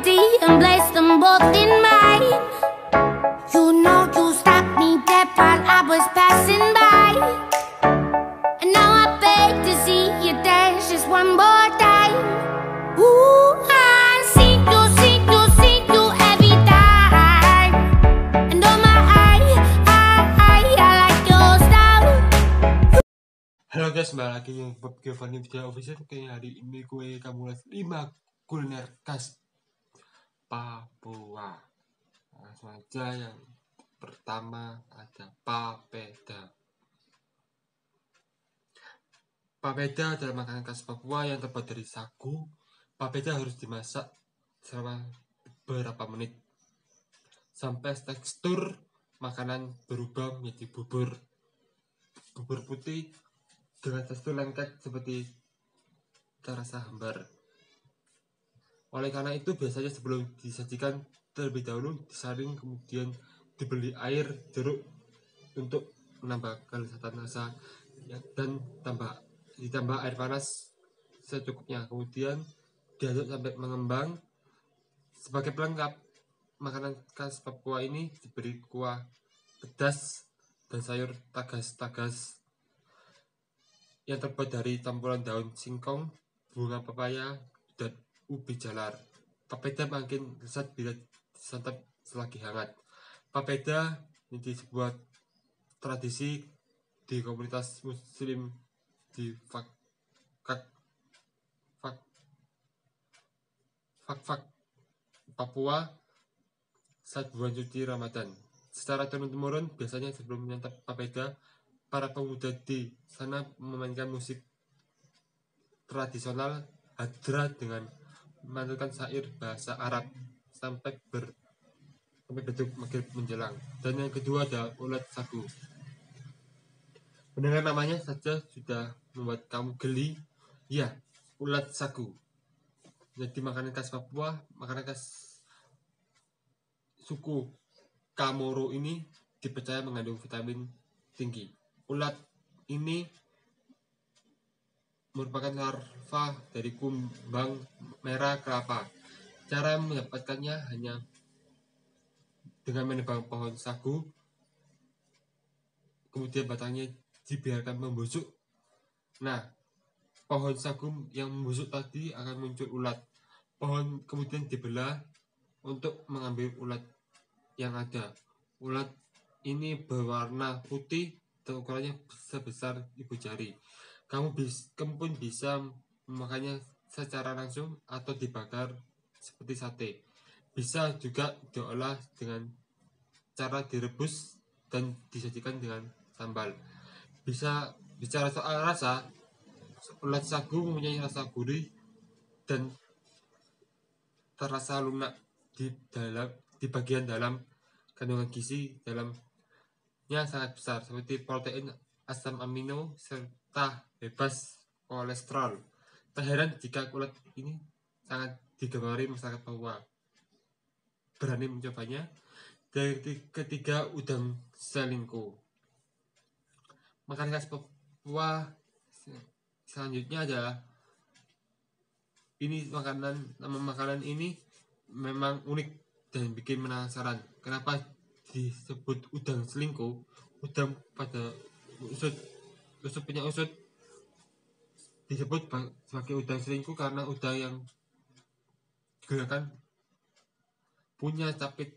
melody and place them both in mine. You know you stopped me dead while I was passing by, and now I beg to see you dance just one more time. Ooh, I see you every time, and oh my, I like your style. Halo guys, kembali lagi yang Bob Giovanni Video Official. Oke, hari ini kamu lihat 5 kuliner khas Papua. Langsung aja, yang pertama ada papeda. Papeda adalah makanan khas Papua yang terbuat dari sagu. Papeda harus dimasak selama beberapa menit sampai tekstur makanan berubah menjadi bubur putih dengan tekstur lengket seperti terasa hambar. Oleh karena itu, biasanya sebelum disajikan terlebih dahulu disaring, kemudian diberi air jeruk untuk menambah kelezatan rasa dan ditambah air panas secukupnya. Kemudian diaduk sampai mengembang. Sebagai pelengkap, makanan khas Papua ini diberi kuah pedas dan sayur tagas-tagas yang terbuat dari campuran daun singkong, bunga pepaya, dan ubi jalar. Papeda makin lezat bila disantap selagi hangat. Papeda menjadi sebuah tradisi di komunitas muslim di Fak Papua saat bulan suci Ramadan. Secara turun-temurun, biasanya sebelum menyantap papeda, para pemuda di sana memainkan musik tradisional hadra dengan memantunkan syair bahasa Arab sampai bentuk maghrib menjelang. Dan yang kedua ada ulat sagu. Mendengar namanya saja sudah membuat kamu geli. Ya, ulat sagu. Jadi makanan khas Papua, makanan khas suku Kamoro ini dipercaya mengandung vitamin tinggi. Ulat ini merupakan larva dari kumbang merah kelapa. Cara mendapatkannya hanya dengan menebang pohon sagu, kemudian batangnya dibiarkan membusuk. Nah, pohon sagu yang membusuk tadi akan muncul ulat. Pohon kemudian dibelah untuk mengambil ulat yang ada. Ulat ini berwarna putih dan ukurannya sebesar ibu jari. Kamu pun bisa memakannya secara langsung atau dibakar seperti sate. Bisa juga diolah dengan cara direbus dan disajikan dengan sambal. Bicara soal rasa, ulat sagu mempunyai rasa gurih dan terasa lunak di bagian dalam. Kandungan gizi dalamnya sangat besar, seperti protein, asam amino, serta bebas kolesterol. Tak heran jika ulat ini sangat digemari masyarakat Papua. Berani mencobanya. Dan ketiga, udang selingkuh. Makanan khas Papua selanjutnya adalah nama makanan ini memang unik dan bikin penasaran. Kenapa disebut udang selingkuh? Udang pada usut disebut sebagai udang selingkuh karena udang yang digunakan punya capit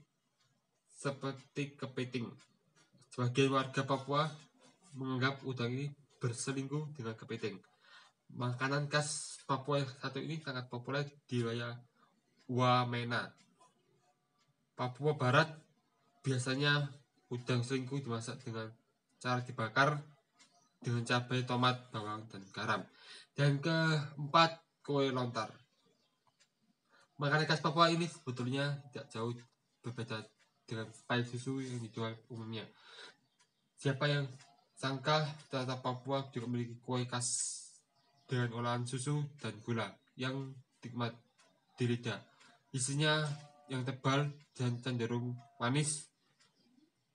seperti kepiting. Sebagian warga Papua menganggap udang ini berselingkuh dengan kepiting. Makanan khas Papua yang satu ini sangat populer di wilayah Wamena, Papua Barat. Biasanya udang selingkuh dimasak dengan cara dibakar dengan cabai, tomat, bawang, dan garam. Dan keempat, kue lontar. Makanan khas Papua ini sebetulnya tidak jauh berbeda dengan pai susu yang dijual umumnya. Siapa yang sangka ternyata Papua juga memiliki kue khas dengan olahan susu dan gula yang nikmat di lidah. Isinya yang tebal dan cenderung manis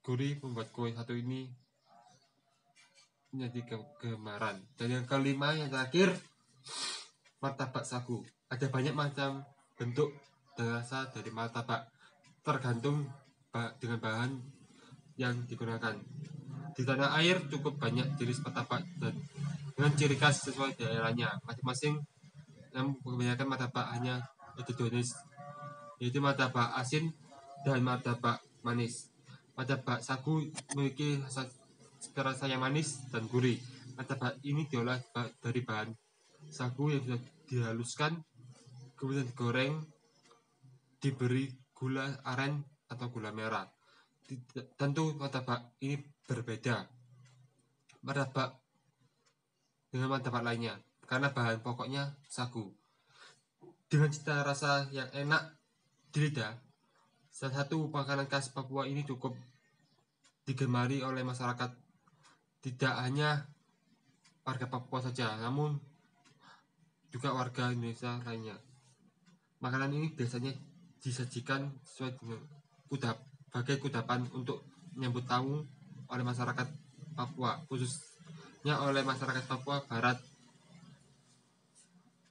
gurih membuat kue satu ini menjadi kegemaran. Dan yang kelima, yang terakhir, martabak sagu. Ada banyak macam bentuk dan rasa dari martabak, tergantung dengan bahan yang digunakan. Di tanah air cukup banyak jenis martabak dan dengan ciri khas sesuai daerahnya masing-masing. Yang kebanyakan martabak hanya ada 2 jenis, yaitu martabak asin dan martabak manis. Martabak sagu memiliki rasa yang manis dan gurih. Martabak ini diolah dari bahan sagu yang sudah dihaluskan, kemudian digoreng, diberi gula aren atau gula merah. Tentu martabak ini berbeda martabak dengan martabak lainnya karena bahan pokoknya sagu. Dengan cita rasa yang enak di lidah, salah satu makanan khas Papua ini cukup digemari oleh masyarakat, tidak hanya warga Papua saja, namun juga warga Indonesia lainnya. Makanan ini biasanya disajikan sesuai dengan sebagai kudapan untuk menyambut tamu oleh masyarakat Papua, khususnya oleh masyarakat Papua Barat.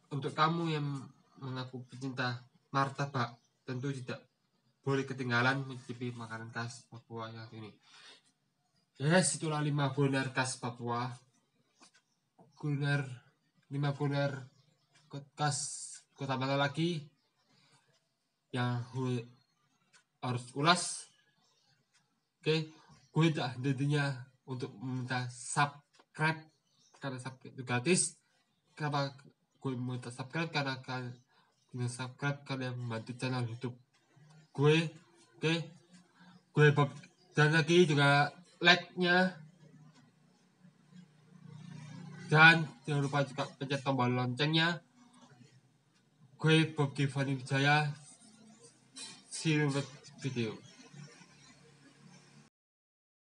Untuk kamu yang mengaku pecinta martabak, tentu tidak boleh ketinggalan mencicipi makanan khas Papua yang ini. Yes, itulah 5 kuliner khas Papua. 5 kuliner khas Kota Bala lagi yang harus ulas. Oke, gue tak hentinya untuk meminta subscribe karena subscribe itu gratis. Kenapa gue minta subscribe? Karena dengan subscribe kalian membantu channel YouTube gue. Oke, gue Bob, dan lagi juga like-nya, dan jangan lupa juga pencet tombol loncengnya. Gue Bob Giovanni Wijaya. See you in the video.